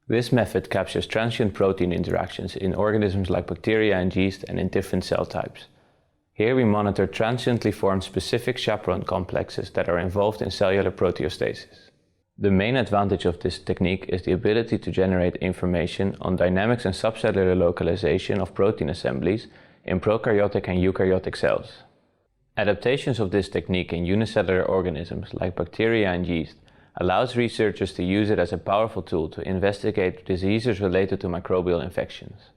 This method captures transient protein interactions in organisms like bacteria and yeast and in different cell types. Here we monitor transiently formed specific chaperone complexes that are involved in cellular proteostasis. The main advantage of this technique is the ability to generate information on dynamics and subcellular localization of protein assemblies in prokaryotic and eukaryotic cells. Adaptations of this technique in unicellular organisms like bacteria and yeast allows researchers to use it as a powerful tool to investigate diseases related to microbial infections.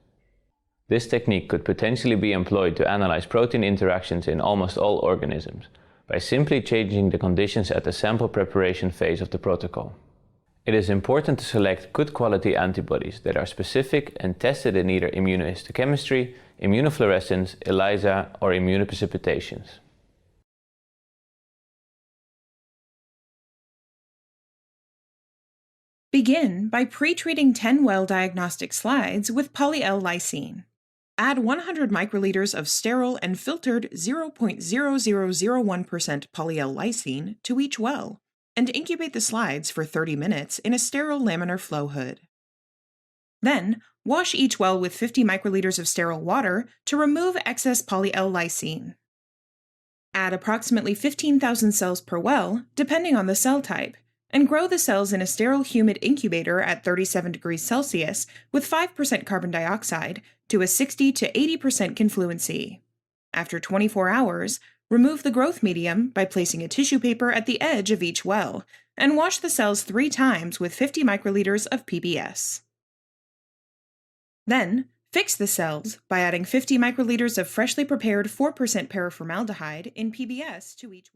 This technique could potentially be employed to analyze protein interactions in almost all organisms by simply changing the conditions at the sample preparation phase of the protocol. It is important to select good quality antibodies that are specific and tested in either immunohistochemistry, immunofluorescence, ELISA, or immunoprecipitations. Begin by pre-treating 10 well diagnostic slides with poly-L-lysine. Add 100 microliters of sterile and filtered 0.0001% poly-L-lysine to each well, and incubate the slides for 30 minutes in a sterile laminar flow hood. Then, wash each well with 50 microliters of sterile water to remove excess poly-L-lysine. Add approximately 15,000 cells per well, depending on the cell type, and grow the cells in a sterile humid incubator at 37 degrees Celsius with 5% carbon dioxide to a 60 to 80% confluency. After 24 hours, remove the growth medium by placing a tissue paper at the edge of each well, and wash the cells 3 times with 50 microliters of PBS. Then, fix the cells by adding 50 microliters of freshly prepared 4% paraformaldehyde in PBS to each well.